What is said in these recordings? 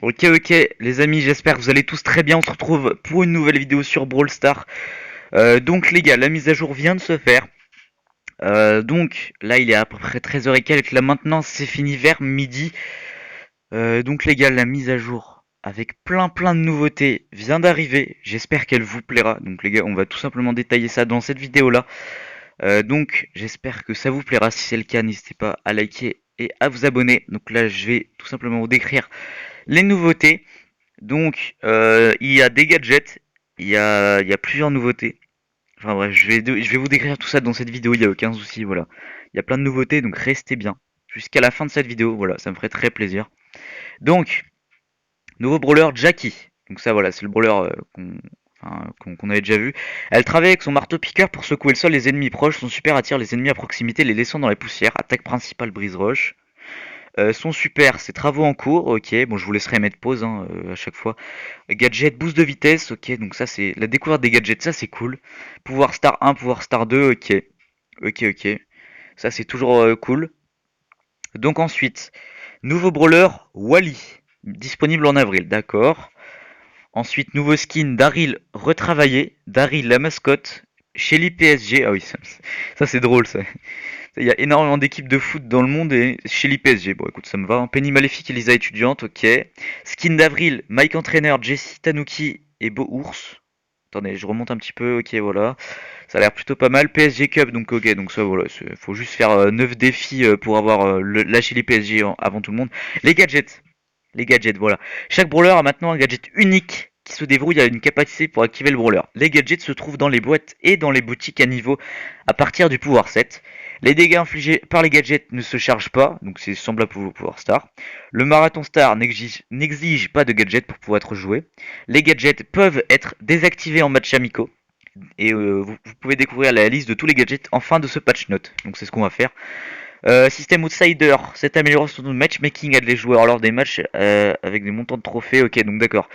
Ok, ok, les amis, j'espère que vous allez tous très bien. On se retrouve pour une nouvelle vidéo sur Brawl Stars. Donc, les gars, la mise à jour vient de se faire. Donc, là, il est à peu près 13h et quelques. Là, maintenant, c'est fini vers midi. Donc, les gars, la mise à jour avec plein de nouveautés vient d'arriver. J'espère qu'elle vous plaira. Donc, les gars, on va tout simplement détailler ça dans cette vidéo-là. Donc, j'espère que ça vous plaira. Si c'est le cas, n'hésitez pas à liker et à vous abonner. Donc, là, je vais tout simplement vous décrire les nouveautés. Donc, il y a des gadgets, il y a plusieurs nouveautés. Enfin bref, je vais vous décrire tout ça dans cette vidéo, il n'y a aucun souci, voilà. Il y a plein de nouveautés, donc restez bien. Jusqu'à la fin de cette vidéo, voilà, ça me ferait très plaisir. Donc, nouveau brawler Jackie. Donc ça, voilà, c'est le brawler qu'on avait déjà vu. Elle travaille avec son marteau-piqueur pour secouer le sol des ennemis proches. Son super attire les ennemis à proximité, les laissant dans les poussières. Attaque principale brise-roche. Son super, c'est travaux en cours, ok. Bon, je vous laisserai mettre pause hein, à chaque fois. Gadget, boost de vitesse, ok. Donc ça, c'est la découverte des gadgets, ça c'est cool. Pouvoir star 1, pouvoir star 2, ok. Ok, ok. Ça c'est toujours cool. Donc ensuite, nouveau brawler, Wally. Disponible en avril, d'accord. Ensuite, nouveau skin, Daryl retravaillé. Daryl la mascotte. Shelly PSG, ah oui, ça c'est drôle ça. Il y a énormément d'équipes de foot dans le monde et chez l'IPSG, bon écoute ça me va. Hein. Penny Maléfique et Lisa étudiante, ok. Skin d'avril, Mike entraîneur, Jessie Tanuki et Beau Ours. Attendez, je remonte un petit peu, ok voilà. Ça a l'air plutôt pas mal. PSG Cup, donc ok, donc ça voilà, faut juste faire 9 défis pour avoir lâché les PSG avant tout le monde. Les gadgets, les gadgets, voilà. Chaque brawler a maintenant un gadget unique qui se débrouille à une capacité pour activer le brawler. Les gadgets se trouvent dans les boîtes et dans les boutiques à niveau à partir du pouvoir 7. Les dégâts infligés par les gadgets ne se chargent pas, donc c'est semblable au pouvoir star. Le marathon star n'exige pas de gadget pour pouvoir être joué. Les gadgets peuvent être désactivés en match amicaux. Et vous pouvez découvrir la liste de tous les gadgets en fin de ce patch note. Donc c'est ce qu'on va faire. Système Outsider, cette amélioration de matchmaking aide les joueurs lors des matchs avec des montants de trophées. Ok, donc d'accord.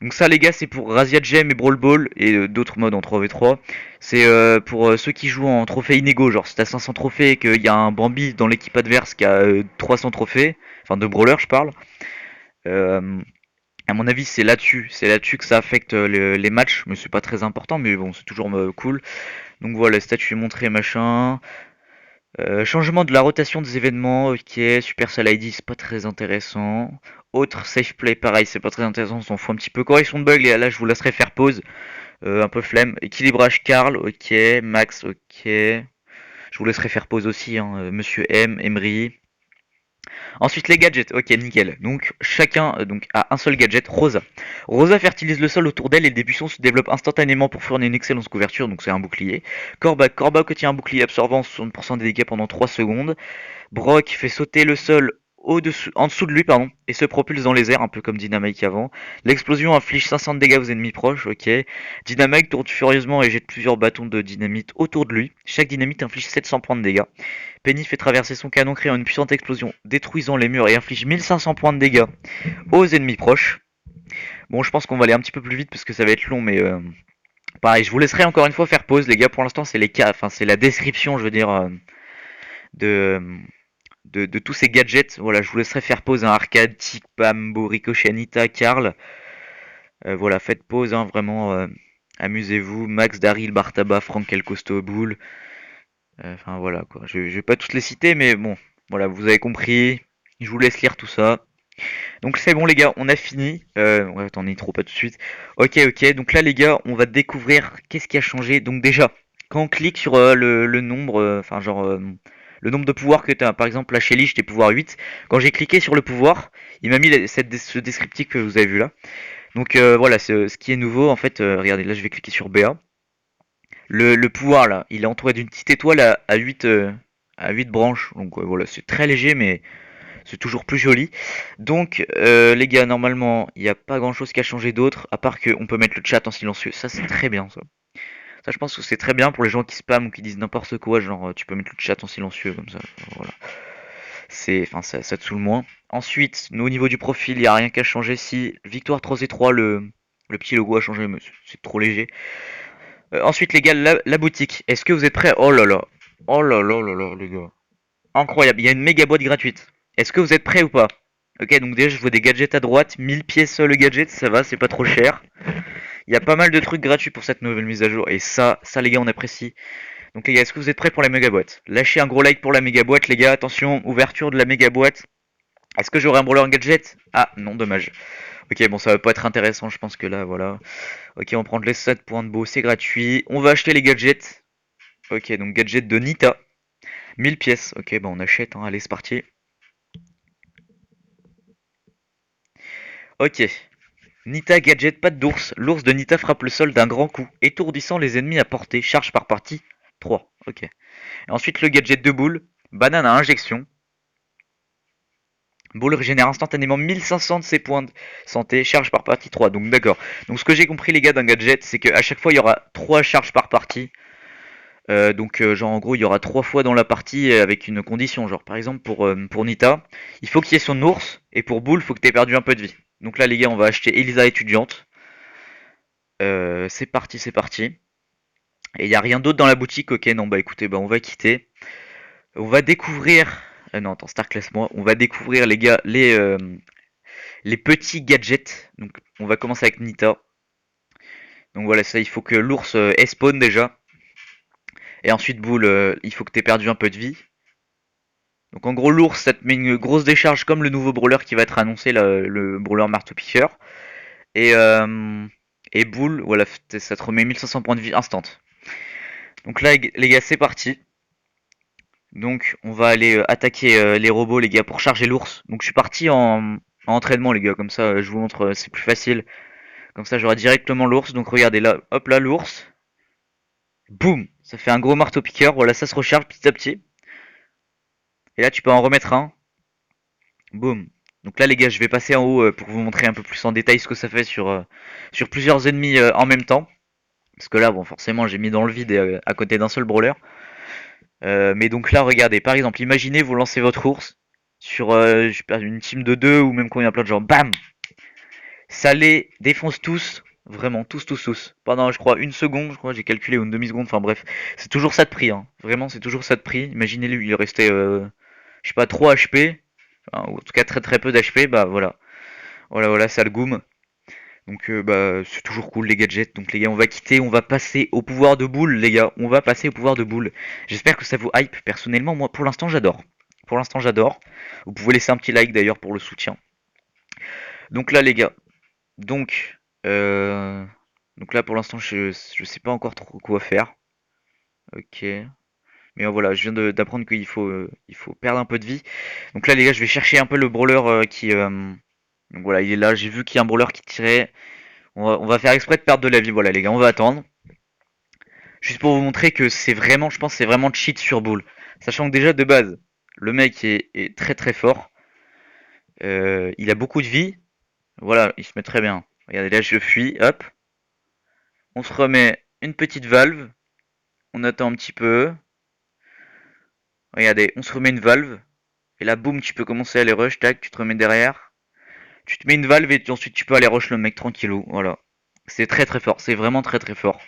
Donc ça les gars, c'est pour Razia Gem et Brawl Ball et d'autres modes en 3v3. C'est pour ceux qui jouent en trophées inégaux, genre si t'as 500 trophées et qu'il y a un Bambi dans l'équipe adverse qui a 300 trophées, enfin de brawlers je parle. Euh, à mon avis, c'est là-dessus que ça affecte les matchs, mais c'est pas très important, mais bon, c'est toujours cool. Donc voilà, statut montré, machin. Changement de la rotation des événements, ok. Supercell ID, c'est pas très intéressant. Autre safe play, pareil, c'est pas très intéressant, on s'en fout un petit peu. Correction de bug, et là je vous laisserai faire pause. Un peu flemme. Équilibrage Karl, ok. Max, ok. Je vous laisserai faire pause aussi, hein. Monsieur M, Emery. Ensuite les gadgets, ok nickel. Donc chacun donc a un seul gadget, Rosa. Rosa fertilise le sol autour d'elle et des buissons se développent instantanément pour fournir une excellente couverture, donc c'est un bouclier. Corbac obtient un bouclier absorbant 60% des dégâts pendant 3 secondes. Brock fait sauter le sol en dessous de lui et se propulse dans les airs, un peu comme Dynamite avant. L'explosion inflige 500 de dégâts aux ennemis proches, ok. Dynamite tourne furieusement et jette plusieurs bâtons de dynamite autour de lui. Chaque dynamite inflige 700 points de dégâts. Penny fait traverser son canon créant une puissante explosion, détruisant les murs et inflige 1500 points de dégâts aux ennemis proches. Bon, je pense qu'on va aller un petit peu plus vite parce que ça va être long, mais pareil, je vous laisserai encore une fois faire pause, les gars. Pour l'instant, c'est les cas, enfin c'est la description, je veux dire, de, de tous ces gadgets. Voilà, je vous laisserai faire pause. Hein, Arcade, Tic, Bambo, Ricochet, Anita, Karl. Voilà, faites pause, hein, vraiment. Amusez-vous. Max, Daryl, Bartaba, Frank, El Costo, Bull. Enfin voilà quoi. Je vais pas tous les citer, mais bon, voilà, vous avez compris. Je vous laisse lire tout ça. Donc c'est bon les gars, on a fini. Ouais, attendez, trop pas tout de suite. Ok, ok. Donc là les gars, on va découvrir qu'est-ce qui a changé. Donc déjà, quand on clique sur le nombre, enfin genre le nombre de pouvoirs que tu as, par exemple la Shelly, j'étais pouvoir 8. Quand j'ai cliqué sur le pouvoir, il m'a mis ce descriptif que vous avez vu là. Donc voilà, ce qui est nouveau en fait, regardez, là je vais cliquer sur BA. Le pouvoir là, il est entouré d'une petite étoile à 8 branches. Donc voilà, c'est très léger mais c'est toujours plus joli. Donc les gars, normalement, il n'y a pas grand chose qui a changé d'autre, à part qu'on peut mettre le chat en silencieux. Ça c'est très bien ça. Ça je pense que c'est très bien pour les gens qui spamment ou qui disent n'importe quoi, genre tu peux mettre le chat en silencieux comme ça. Voilà. Enfin ça te saoule moins. Ensuite, nous, au niveau du profil, il n'y a rien qu'à changer. Si Victoire 3 et 3, le petit logo a changé, mais c'est trop léger. Ensuite les gars, la boutique. Est-ce que vous êtes prêts? Oh là là. Oh là là là là les gars. Incroyable, il y a une méga boîte gratuite. Est-ce que vous êtes prêts ou pas? Ok, donc déjà je vois des gadgets à droite, 1000 pièces le gadget, ça va, c'est pas trop cher. Il y a pas mal de trucs gratuits pour cette nouvelle mise à jour, et ça les gars on apprécie. Donc les gars, est-ce que vous êtes prêts pour la méga boîte? Lâchez un gros like pour la méga boîte les gars, attention, ouverture de la méga boîte. Est-ce que j'aurai un brawler gadget? Ah non, dommage. Ok, bon ça va pas être intéressant, je pense que là, voilà. Ok, on prend les 7 points de beau, c'est gratuit. On va acheter les gadgets. Ok, donc gadget de Nita. 1000 pièces. Ok, bah on achète, hein. Allez, c'est parti. Ok. Nita gadget patte d'ours. L'ours de Nita frappe le sol d'un grand coup, étourdissant les ennemis à portée. Charge par partie 3. Ok. Et ensuite le gadget de boule. Banane à injection. Boule régénère instantanément 1500 de ses points de santé. Charge par partie 3. Donc d'accord. Donc ce que j'ai compris les gars d'un gadget, c'est qu'à chaque fois il y aura 3 charges par partie. Genre en gros il y aura 3 fois dans la partie avec une condition. Genre par exemple pour Nita, il faut qu'il y ait son ours. Et pour Boule, il faut que tu aies perdu un peu de vie. Donc là les gars, on va acheter Elisa étudiante. C'est parti, c'est parti. Et il n'y a rien d'autre dans la boutique. Ok, non, bah écoutez, bah on va quitter. On va découvrir. Non, attends, Stark, laisse-moi. On va découvrir, les gars, les petits gadgets. Donc, on va commencer avec Nita. Donc voilà, ça, il faut que l'ours spawn déjà. Et ensuite, Boule, il faut que tu aies perdu un peu de vie. Donc en gros, l'ours, ça te met une grosse décharge comme le nouveau brawler qui va être annoncé, le brawler marteau-piqueur. Et, euh, et Boule, voilà, ça te remet 1500 points de vie instant. Donc là, les gars, c'est parti. Donc on va aller attaquer les robots les gars pour charger l'ours. Donc je suis parti en entraînement les gars, comme ça je vous montre, c'est plus facile. Comme ça j'aurai directement l'ours. Donc regardez là, hop là l'ours. Boum, ça fait un gros marteau piqueur. Voilà, ça se recharge petit à petit. Et là tu peux en remettre un. Boum. Donc là les gars, je vais passer en haut pour vous montrer un peu plus en détail ce que ça fait sur plusieurs ennemis en même temps. Parce que là bon forcément j'ai mis dans le vide à côté d'un seul brawler. Mais donc là, regardez, par exemple, imaginez vous lancez votre ours sur je sais pas, une team de 2 ou même quand il y a plein de gens, bam, ça les défonce tous, vraiment tous, tous, tous. Pendant, je crois, une seconde, je crois, j'ai calculé, ou une demi-seconde, enfin bref, c'est toujours ça de prix, hein. Vraiment, c'est toujours ça de prix. Imaginez-lui, il restait, je sais pas, 3 HP, enfin, ou en tout cas très très peu d'HP, bah voilà, voilà, voilà, ça le goum. Donc bah c'est toujours cool les gadgets. Donc les gars, on va quitter, on va passer au pouvoir de boule, les gars. On va passer au pouvoir de boule. J'espère que ça vous hype. Personnellement, moi pour l'instant j'adore. Pour l'instant j'adore. Vous pouvez laisser un petit like d'ailleurs pour le soutien. Donc là les gars, donc euh, donc là pour l'instant je sais pas encore trop quoi faire. Ok. Mais voilà, je viens d'apprendre qu'il faut il faut perdre un peu de vie. Donc là les gars, je vais chercher un peu le brawler qui donc voilà, il est là. J'ai vu qu'il y a un brawler qui tirait. On va faire exprès de perdre de la vie. Voilà les gars, on va attendre. Juste pour vous montrer que c'est vraiment, je pense, c'est vraiment cheat sur Bull. Sachant que déjà de base, le mec est très très fort. Il a beaucoup de vie. Voilà, il se met très bien. Regardez là, je fuis, hop. On se remet une petite valve. On attend un petit peu. Regardez, on se remet une valve. Et là, boum, tu peux commencer à aller rush, tac, tu te remets derrière. Tu te mets une valve et ensuite tu peux aller rush le mec tranquillou. Voilà. C'est très très fort, c'est vraiment très très fort.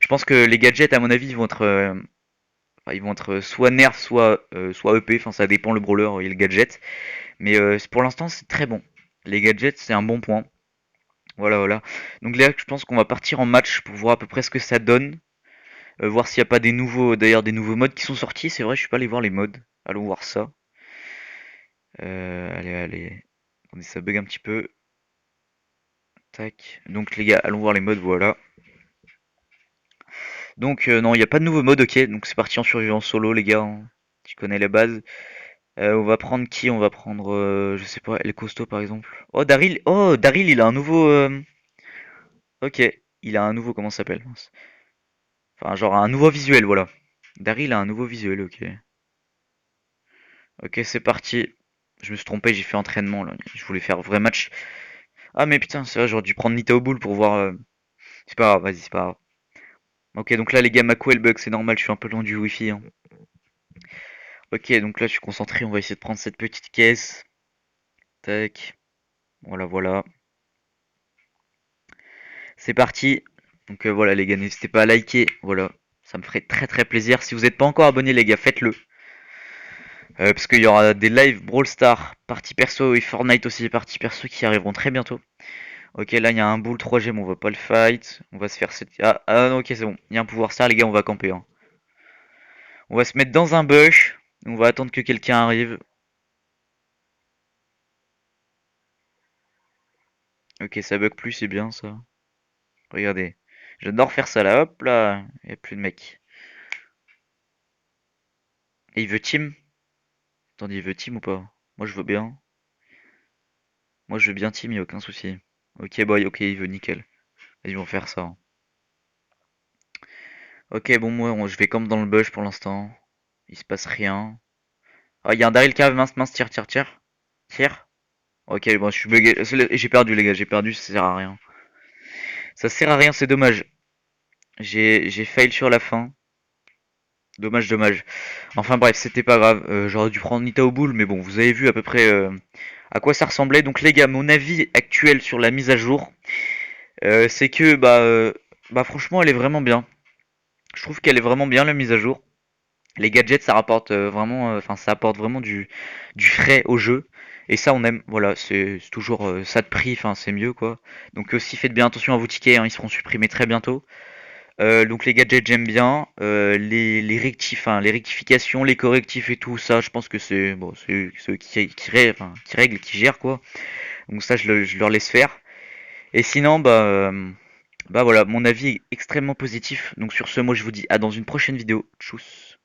Je pense que les gadgets, à mon avis, ils vont être soit nerf, soit EP, enfin ça dépend le brawler et le gadget. Mais pour l'instant c'est très bon. Les gadgets c'est un bon point. Voilà voilà. Donc là je pense qu'on va partir en match pour voir à peu près ce que ça donne. Voir s'il n'y a pas des nouveaux, d'ailleurs des nouveaux modes qui sont sortis. C'est vrai, je suis pas allé voir les modes. Allons voir ça. Allez allez. Attendez, ça bug un petit peu. Tac. Donc les gars, allons voir les modes, voilà. Donc non, il n'y a pas de nouveau mode, ok. Donc c'est parti en survivant solo les gars, hein. Tu connais les bases. On va prendre qui? On va prendre, je sais pas, El Costo par exemple. Oh, Daryl, il a un nouveau. Ok, il a un nouveau, comment ça s'appelle? Mince. Enfin, genre un nouveau visuel, voilà. Daryl a un nouveau visuel, ok. Ok, c'est parti. Je me suis trompé, j'ai fait entraînement là. Je voulais faire vrai match. Ah, mais putain, c'est vrai, j'aurais dû prendre Nita au boule pour voir. C'est pas grave, vas-y, c'est pas grave. Ok, donc là, les gars, Mako, elle bug, c'est normal, je suis un peu loin du wifi, hein. Ok, donc là, je suis concentré, on va essayer de prendre cette petite caisse. Tac. Voilà, voilà. C'est parti. Donc voilà les gars, n'hésitez pas à liker, voilà, ça me ferait très très plaisir. Si vous n'êtes pas encore abonné les gars, faites-le. Parce qu'il y aura des lives Brawl Stars, partie perso et Fortnite aussi, partie perso qui arriveront très bientôt. Ok, là il y a un bull 3G, mais on va pas le fight. On va se faire cette. Ah non, ok, c'est bon. Il y a un pouvoir star, les gars, on va camper, hein. On va se mettre dans un bush. On va attendre que quelqu'un arrive. Ok, ça bug plus, c'est bien ça. Regardez. J'adore faire ça là, hop là. Il y a plus de mecs. Et il veut team? Attendez, il veut team ou pas? Moi je veux bien. Moi je veux bien team, y a aucun souci. Ok, boy, ok, il veut nickel. Ils vont faire ça, hein. Ok, bon, moi je vais comme dans le bush pour l'instant. Il se passe rien. Ah, il y a un Daryl qui arrive, mince, mince, tire, tire, tire. Tire. Ok, bon, je suis bugué. J'ai perdu, les gars, j'ai perdu, ça sert à rien. Ça sert à rien, c'est dommage. J'ai fail sur la fin. Dommage, dommage. Enfin bref, c'était pas grave. J'aurais dû prendre Nita au boule, mais bon, vous avez vu à peu près à quoi ça ressemblait. Donc les gars, mon avis actuel sur la mise à jour, c'est que bah franchement, elle est vraiment bien. Je trouve qu'elle est vraiment bien la mise à jour. Les gadgets, ça rapporte vraiment, enfin ça apporte vraiment du frais au jeu. Et ça, on aime. Voilà, c'est toujours ça de prix. Enfin, c'est mieux quoi. Donc aussi, faites bien attention à vos tickets, hein, ils seront supprimés très bientôt. Donc les gadgets j'aime bien, les rectifications, les correctifs et tout ça, je pense que c'est bon, c'est ceux qui règlent, qui gèrent quoi. Donc ça je leur laisse faire. Et sinon bah voilà, mon avis est extrêmement positif. Donc sur ce, moi je vous dis à dans une prochaine vidéo. Tchuss.